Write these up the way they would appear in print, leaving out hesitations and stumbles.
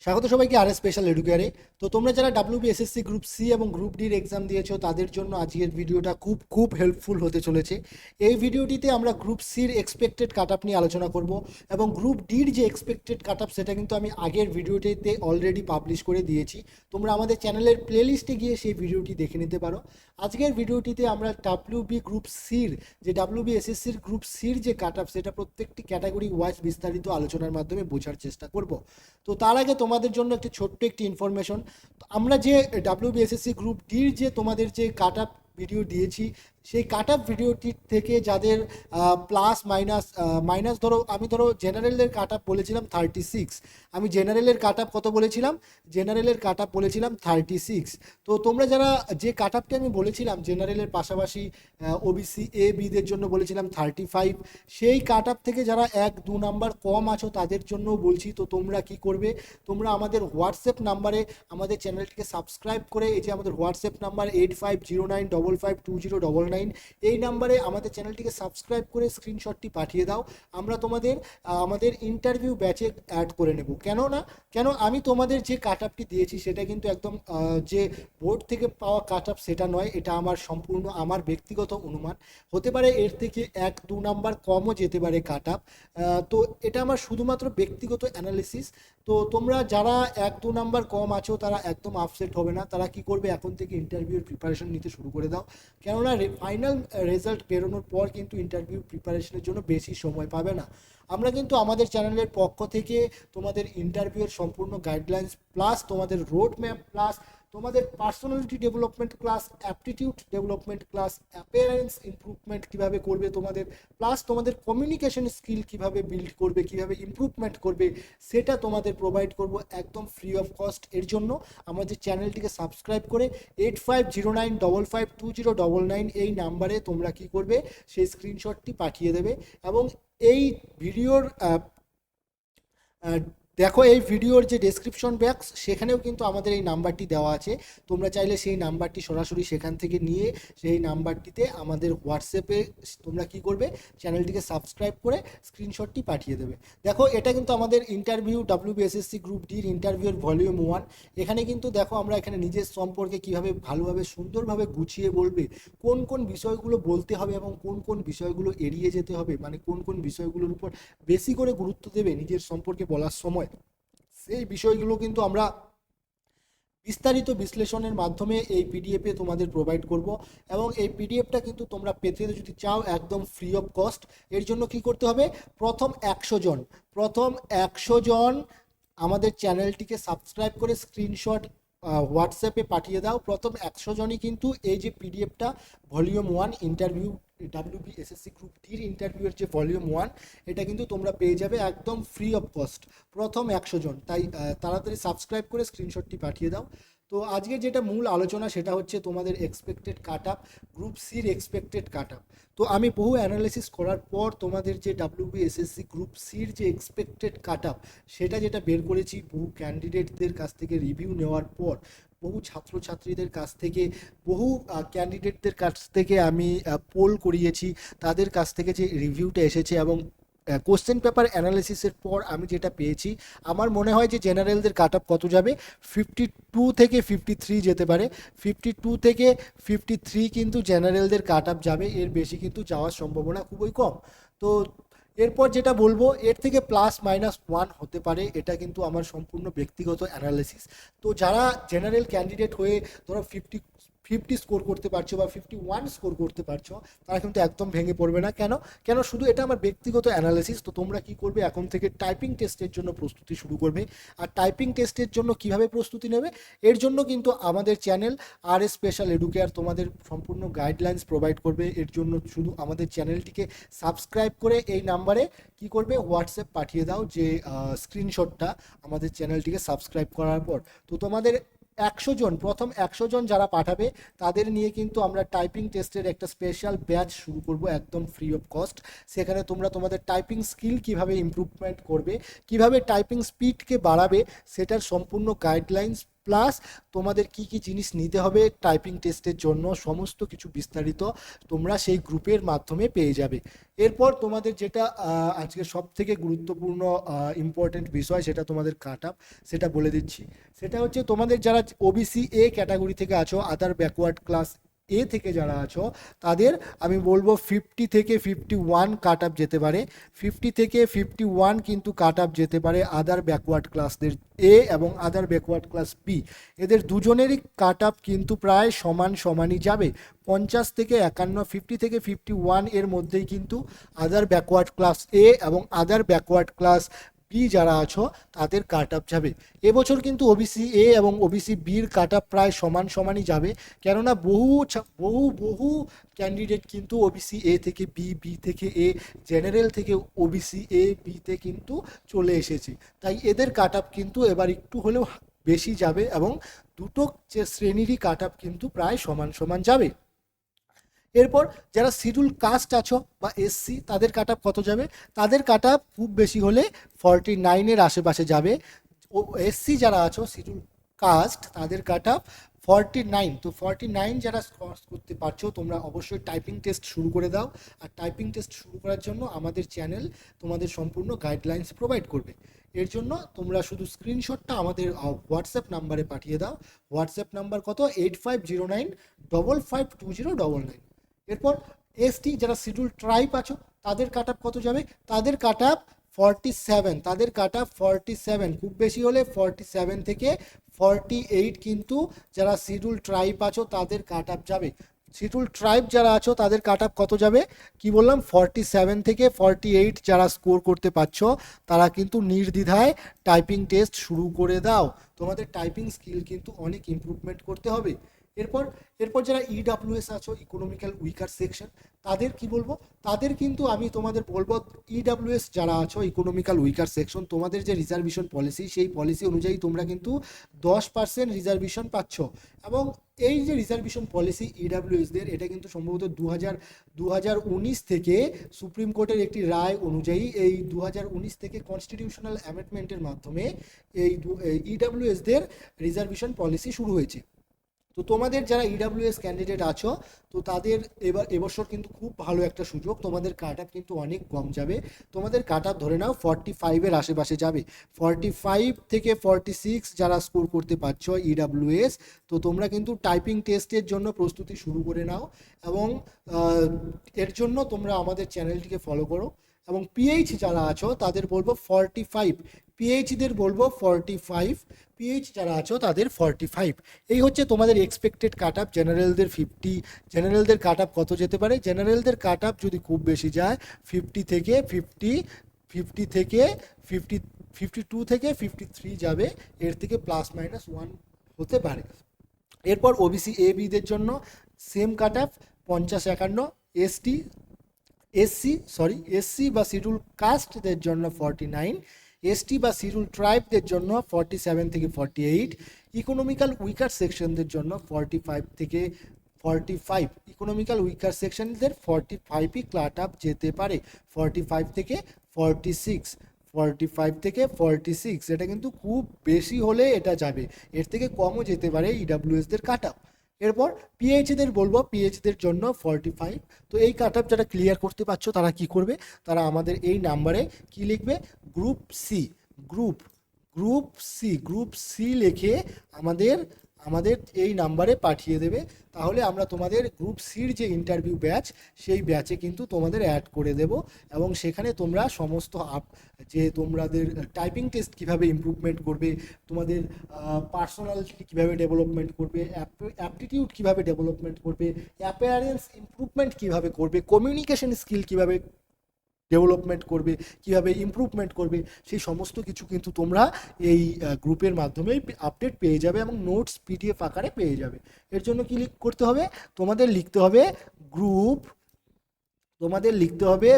স্বাগত সবাইকে আর স্পেশাল এডুকেয়ারে। তো তোমরা যারা ডাব্লিউবিএসএসসি গ্রুপ সি এবং গ্রুপ ডির এক্সাম দিয়েছো তাদের জন্য আজকের ভিডিওটা খুব খুব হেল্পফুল হতে চলেছে। এই ভিডিওটিতে আমরা গ্রুপ সির এক্সপেক্টেড কাট আপ নিয়ে আলোচনা করব এবং গ্রুপ ডির যে এক্সপেক্টেড কাট আপ সেটা কিন্তু আমি আগের ভিডিওটিতে অলরেডি পাবলিশ করে দিয়েছি। তোমরা আমাদের চ্যানেলের প্লেলিস্টে গিয়ে সেই ভিডিওটি দেখে নিতে পারো। আজকের ভিডিওটিতে আমরা ডাব্লিউবি গ্রুপ সির যে ডাব্লিউবিএসএসসির গ্রুপ সির যে কাট আপ সেটা প্রত্যেকটি ক্যাটাগরি ওয়াইজ বিস্তারিত আলোচনার মাধ্যমে বোঝার চেষ্টা করব। তো তার আগে তোমাদের জন্য একটি ছোট্ট একটি ইনফরমেশন। আমরা যে ডাব্লিউবিএসএসসি গ্রুপ ডির যে তোমাদের যে কাট আপ ভিডিও দিয়েছি, সেই কাট আপ ভিডিওটি থেকে যাদের প্লাস মাইনাস মাইনাস ধরো জেনারেলের কাট আপ বলেছিলাম 36। আমি জেনারেলের কাট আপ কত বলেছিলাম? জেনারেলের কাট আপ বলেছিলাম 36। তো তোমরা যারা যে কাট আপটি আমি বলেছিলাম জেনারেলের পাশাপাশি ওবিসি এ বিদের জন্য বলেছিলাম 35, সেই কাট আপ থেকে যারা 1-2 নাম্বার কম আছো তাদের জন্যও বলছি। তো তোমরা কি করবে, তোমরা আমাদের হোয়াটসঅ্যাপ নাম্বারে আমাদের চ্যানেলটিকে সাবস্ক্রাইব করে, এই যে আমাদের হোয়াটসঅ্যাপ নাম্বার 8509552099, এই নাম্বারে আমাদের চ্যানেলটিকে সাবস্ক্রাইব করে স্ক্রিনশটটি পাঠিয়ে দাও। আমরা তোমাদের আমাদের ইন্টারভিউ ব্যাচে অ্যাড করে নেব। কেন আমি তোমাদের যে কাট আপটি দিয়েছি সেটা কিন্তু একদম যে বোর্ড থেকে পাওয়া কাট আপ সেটা নয়, এটা আমার সম্পূর্ণ আমার ব্যক্তিগত অনুমান। হতে পারে এর থেকে 1-2 নাম্বার কমও যেতে পারে কাট আপ। তো এটা আমার শুধুমাত্র ব্যক্তিগত অ্যানালিসিস। তো তোমরা যারা 1-2 নাম্বার কম আছো তারা একদম আপসেট হবে না। তারা কি করবে, এখন থেকে ইন্টারভিউর প্রিপারেশন নিতে শুরু করে দাও। কেননা ফাইনাল রেজাল্ট বেরোনোর পর কিন্তু ইন্টারভিউ প্রিপারেশনের জন্য বেশি সময় পাবে না। আমরা কিন্তু আমাদের চ্যানেলের পক্ষ থেকে তোমাদের ইন্টারভিউয়ের সম্পূর্ণ গাইডলাইন্স প্লাস তোমাদের রোড ম্যাপ প্লাস তোমাদের personality development class, aptitude development class, appearance improvement কীভাবে করবে তোমাদের, প্লাস তোমাদের কমিউনিকেশন স্কিল কীভাবে বিল্ড করবে, কীভাবে ইমপ্রুভমেন্ট করবে, সেটা তোমাদের প্রোভাইড করব একদম ফ্রি অফ কস্ট। এর জন্য আমাদের চ্যানেলটিকে সাবস্ক্রাইব করে 8509552099 এই নাম্বারে তোমরা কি করবে, সেই স্ক্রিনশটটি পাঠিয়ে দেবে। এবং এই ভিডিওর দেখো, এই ভিডিওর যে ডেসক্রিপশন বক্স সেখানেও কিন্তু আমাদের এই নাম্বারটি দেওয়া আছে। তোমরা চাইলে সেই নাম্বারটি সরাসরি সেখান থেকে নিয়ে সেই নাম্বারটিতে আমাদের হোয়াটসঅ্যাপে তোমরা কি করবে, চ্যানেলটিকে সাবস্ক্রাইব করে স্ক্রিনশটটি পাঠিয়ে দেবে। দেখো, এটা কিন্তু আমাদের ইন্টারভিউ ডাব্লিউবিএসএসসি গ্রুপ ডির ইন্টারভিউর ভলিউম 1। এখানে কিন্তু দেখো আমরা এখানে নিজের সম্পর্কে কীভাবে ভালোভাবে সুন্দরভাবে গুছিয়ে বলবে, কোন কোন বিষয়গুলো বলতে হবে এবং কোন কোন বিষয়গুলো এড়িয়ে যেতে হবে, মানে কোন কোন বিষয়গুলোর উপর বেশি করে গুরুত্ব দেবে নিজের সম্পর্কে বলার সময়, সেই বিষয়গুলো কিন্তু আমরা বিস্তারিত বিশ্লেষণের মাধ্যমে এই পিডিএফে তোমাদের প্রোভাইড করব। এবং এই পিডিএফটা কিন্তু তোমরা পেতে যদি চাও একদম ফ্রি অফ কস্ট। এর জন্য কি করতে হবে, প্রথম 100 জন আমাদের চ্যানেলটিকে সাবস্ক্রাইব করে স্ক্রিনশট হোয়াটসঅ্যাপে পাঠিয়ে দাও। প্রথম 100 জনই কিন্তু এই যে পিডিএফটা ভলিউম 1 ইন্টারভিউ ডাব্লিউবিএসএসসি গ্রুপ ডির ইন্টারভিউয়ের যে ভলিউম 1, এটা কিন্তু তোমরা পেয়ে যাবে একদম ফ্রি অফ কস্ট, প্রথম 100 জন। তাই তাড়াতাড়ি সাবস্ক্রাইব করে স্ক্রিনশটটি পাঠিয়ে দাও। তো আজকে যেটা মূল আলোচনা সেটা হচ্ছে তোমাদের এক্সপেক্টেড কাট আপ, গ্রুপ সির এক্সপেক্টেড কাট আপ। তো আমি বহু অ্যানালিসিস করার পর তোমাদের যে ডাব্লিউবিএসএসসি গ্রুপ সির যে এক্সপেক্টেড কাট আপ সেটা যেটা বের করেছি, বহু ক্যান্ডিডেটদের কাছ থেকে রিভিউ নেওয়ার পর, বহু ছাত্রছাত্রীদের কাছ থেকে, বহু ক্যান্ডিডেটদের কাছ থেকে আমি পোল করিয়েছি, তাদের কাছ থেকে যে রিভিউটা এসেছে এবং কোশ্চেন পেপার অ্যানালিসিসের পর আমি যেটা পেয়েছি, আমার মনে হয় যে জেনারেলদের কাট আপ কত যাবে, 52 থেকে 53 যেতে পারে। 52 থেকে 53 কিন্তু জেনারেলদের কাট আপ যাবে, এর বেশি কিন্তু যাওয়ার সম্ভাবনা খুবই কম। তো এরপর যেটা বলবো, এর থেকে +-1 হতে পারে, এটা কিন্তু আমার সম্পূর্ণ ব্যক্তিগত অ্যানালিসিস। তো যারা জেনারেল ক্যান্ডিডেট হয়ে ধরো 50 স্কোর করতে পারছো বা 51 স্কোর করতে পারছো, তারা কিন্তু একদম ভেঙে পড়বে না। কেন শুধু এটা আমার ব্যক্তিগত অ্যানালিসিস। তো তোমরা কি করবে, এখন থেকে টাইপিং টেস্টের জন্য প্রস্তুতি শুরু করবে। আর টাইপিং টেস্টের জন্য কিভাবে প্রস্তুতি নেবে, এর জন্য কিন্তু আমাদের চ্যানেল আর স্পেশাল এডুকেয়ার তোমাদের সম্পূর্ণ গাইডলাইন্স প্রোভাইড করবে। এর জন্য শুধু আমাদের চ্যানেলটিকে সাবস্ক্রাইব করে এই নাম্বারে কি করবে, হোয়াটসঅ্যাপ পাঠিয়ে দাও যে স্ক্রিনশটটা আমাদের চ্যানেলটিকে সাবস্ক্রাইব করার পর। তো তোমাদের 100 জন, প্রথম 100 জন যারা পাঠাবে তাদের নিয়ে কিন্তু আমরা টাইপিং টেস্টের একটা স্পেশাল ব্যাচ শুরু করব একদম ফ্রি অফ কস্ট। সেখানে তোমরা তোমাদের টাইপিং স্কিল কিভাবে ইমপ্রুভমেন্ট করবে, কিভাবে টাইপিং স্পিডকে বাড়াবে, সেটার সম্পূর্ণ গাইডলাইন্স প্লাস তোমাদের কি কি জিনিস নিতে হবে টাইপিং টেস্টের জন্য সমস্ত কিছু বিস্তারিত তোমরা সেই গ্রুপের মাধ্যমে পেয়ে যাবে। এরপর তোমাদের যেটা আজকে সব থেকে গুরুত্বপূর্ণ ইম্পর্টেন্ট বিষয়, সেটা তোমাদের কাট আপ, সেটা বলে দিচ্ছি। সেটা হচ্ছে তোমাদের যারা ওবিসি এ ক্যাটাগরি থেকে আছো, আদার ব্যাকওয়ার্ড ক্লাস এ থেকে যারা আছো, তাদের আমি বলবো 50 থেকে 51 কাট আপ যেতে পারে। 50 থেকে 51 কিন্তু কাট আপ যেতে পারে আদার ব্যাকওয়ার্ড ক্লাসদের এ এবং আদার ব্যাকওয়ার্ড ক্লাস বি, এদের দুজনেরই কাট আপ কিন্তু প্রায় সমানই যাবে। 50 থেকে 51, 50 থেকে 51 এর মধ্যেই কিন্তু আদার ব্যাকওয়ার্ড ক্লাস এ এবং আদার ব্যাকওয়ার্ড ক্লাস বি যারা আছো তাদের কাট আপ যাবে। এবছর কিন্তু ওবিসি এ এবং ওবিসি বির কাট আপ প্রায় সমানই যাবে, কেননা বহু ক্যান্ডিডেট কিন্তু ওবিসি এ থেকে বি, বি থেকে এ, জেনারেল থেকে ওবিসি এ বিতে কিন্তু চলে এসেছে। তাই এদের কাট আপ কিন্তু এবার একটু হলেও বেশি যাবে এবং দুটো যে শ্রেণীরই কাট আপ কিন্তু প্রায় সমান যাবে। এরপর যারা শিডিউল কাস্ট আছো বা এসসি, তাদের কাট আপ কত যাবে? তাদের কাট আপ খুব বেশি হলে 49-এর আশেপাশে যাবে। ও এসসি যারা আছো শিডিউল কাস্ট, তাদের কাট আপ 49। তো 49 যারা ক্রস করতে পারছো, তোমরা অবশ্যই টাইপিং টেস্ট শুরু করে দাও। আর টাইপিং টেস্ট শুরু করার জন্য আমাদের চ্যানেল তোমাদের সম্পূর্ণ গাইডলাইন্স প্রোভাইড করবে। এর জন্য তোমরা শুধু স্ক্রিনশটটা আমাদের হোয়াটসঅ্যাপ নাম্বারে পাঠিয়ে দাও। হোয়াটসঅ্যাপ নাম্বার কত? 8509552099। এরপর এসটি যারা শিডিউল ট্রাইব আছো, তাদের কাট আপ কত যাবে? তাদের কাট আপ 47। তাদের কাট আপ 47, খুব বেশি হলে 47 থেকে 48 কিন্তু যারা শিডিউল ট্রাইব আছো তাদের কাট আপ যাবে। শিডিউল ট্রাইব যারা আছো তাদের কাট আপ কত যাবে? কি বললাম? 47 থেকে 48 যারা স্কোর করতে পারছো তারা কিন্তু নির্দ্বিধায় টাইপিং টেস্ট শুরু করে দাও। তোমাদের টাইপিং স্কিল কিন্তু অনেক ইমপ্রুভমেন্ট করতে হবে। এরপর যারা ইডাব্লিউএস আছো, ইকোনমিক্যাল উইকার সেকশন, তাদের কি বলবো? তাদের কিন্তু আমি তোমাদের বলবো, ইডাব্লিউএস যারা আছো ইকোনমিক্যাল উইকার সেকশন, তোমাদের যে রিজার্ভেশন পলিসি, সেই পলিসি অনুযায়ী তোমরা কিন্তু 10% রিজার্ভেশন পাচ্ছ। এবং এই যে রিজার্ভেশন পলিসি ইডাব্লিউএসদের, এটা কিন্তু সম্ভবত 2019 থেকে সুপ্রিম কোর্টের একটি রায় অনুযায়ী, এই 2019 থেকে কনস্টিটিউশনাল অ্যামেন্ডমেন্টের মাধ্যমে এই ইডাব্লিউএসদের রিজার্ভেশন পলিসি শুরু হয়েছে। তো তোমাদের যারা ইডাব্লিউএস ক্যান্ডিডেট আছো, তো তাদের এবছর কিন্তু খুব ভালো একটা সুযোগ, তোমাদের কাট আপ কিন্তু অনেক কম যাবে। তোমাদের কাট আপ ধরে নাও 45-এর আশেপাশে যাবে। 45 থেকে 46 যারা স্কোর করতে পারছো ইডাব্লিউএস, তো তোমরা কিন্তু টাইপিং টেস্টের জন্য প্রস্তুতি শুরু করে নাও। এবং এর জন্য তোমরা আমাদের চ্যানেলটিকে ফলো করো। এবং পিএইচ যারা আছো তাদের বলবো 45, পিএইচদের বলবো 45, পিএইচ যারা আছো তাদের 45। এই হচ্ছে তোমাদের এক্সপেক্টেড কাট আপ। জেনারেলদের 50, জেনারেলদের কাট আপ কত যেতে পারে? জেনারেলদের কাট আপ যদি খুব বেশি যায় 50 থেকে 52 থেকে 53 যাবে, এর থেকে +-1 হতে পারে। এরপর ওবিসি এ বিদের জন্য সেম কাট আপ 50-51, এসসি বা শিডিউল কাস্টদের জন্য 49, এসটি বা শিডিউল ট্রাইবদের জন্য 47 থেকে 48, ইকোনমিক্যাল উইকার সেকশনদের জন্য 45 থেকে 45, ইকোনমিক্যাল উইকার সেকশনদের 45ই কাট আপ যেতে পারে। 45 থেকে 46, 45 থেকে 46, এটা কিন্তু খুব বেশি হলে এটা যাবে, এর থেকে কমও যেতে পারে ইডাব্লিউএসদের কাট আপ। এরপর পিএইচদের বলবো, পিএইচদের জন্য 45। তো এই কাট আপ যারা ক্লিয়ার করতে পারছো তারা কি করবে? তারা আমাদের এই নাম্বারে কি লিখবে? গ্রুপ সি লিখে আমাদের এই নাম্বারে পাঠিয়ে দেবে। তাহলে আমরা তোমাদের গ্রুপ সির যে ইন্টারভিউ ব্যাচ, সেই ব্যাচে কিন্তু তোমাদের অ্যাড করে দেব। এবং সেখানে তোমরা সমস্ত যে তোমাদের টাইপিং টেস্ট কীভাবে ইমপ্রুভমেন্ট করবে, তোমাদের পার্সোনালিটি কীভাবে ডেভেলপমেন্ট করবে, অ্যাপটিটিউড কীভাবে ডেভেলপমেন্ট করবে, অ্যাপিয়ারেন্স ইমপ্রুভমেন্ট কীভাবে করবে, কমিউনিকেশন স্কিল কীভাবে ডেভেলপমেন্ট করবে, কীভাবে ইমপ্রুভমেন্ট করবে, সেই সমস্ত কিছু কিন্তু তোমরা এই গ্রুপের মাধ্যমেই আপডেট পেয়ে যাবে এবং নোটস পিডিএফ আকারে পেয়ে যাবে। এর জন্য কি করতে হবে? তোমাদের লিখতে হবে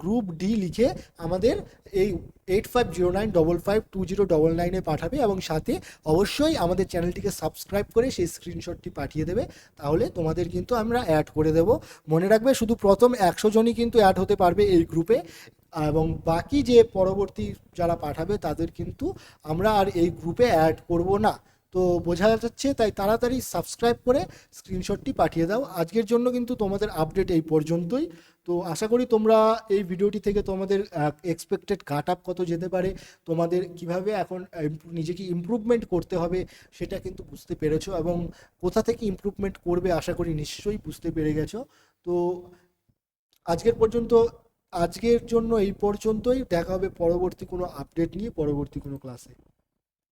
গ্রুপ ডি লিখে আমাদের এই 8509552099 পাঠাবে এবং সাথে অবশ্যই আমাদের চ্যানেলটিকে সাবস্ক্রাইব করে সেই স্ক্রিনশটটি পাঠিয়ে দেবে। তাহলে তোমাদের কিন্তু আমরা অ্যাড করে দেব। মনে রাখবে, শুধু প্রথম 100 জনই কিন্তু অ্যাড হতে পারবে এই গ্রুপে। এবং বাকি যে পরবর্তী যারা পাঠাবে তাদের কিন্তু আমরা আর এই গ্রুপে অ্যাড করব না। তো বোঝা যাচ্ছে, তাই তাড়াতাড়ি সাবস্ক্রাইব করে স্ক্রিনশটটি পাঠিয়ে দাও। আজকের জন্য কিন্তু তোমাদের আপডেট এই পর্যন্তই। তো আশা করি তোমরা এই ভিডিওটি থেকে তোমাদের এক্সপেক্টেড কাট আপ কত যেতে পারে, তোমাদের কিভাবে এখন নিজেকে ইমপ্রুভমেন্ট করতে হবে সেটা কিন্তু বুঝতে পেরেছো, এবং কোথা থেকে ইমপ্রুভমেন্ট করবে আশা করি নিশ্চয়ই বুঝতে পেরে গেছো। তো আজকের পর্যন্ত আজকের জন্য এই পর্যন্তই। দেখা হবে পরবর্তী কোনো আপডেট নিয়ে পরবর্তী কোনো ক্লাসে।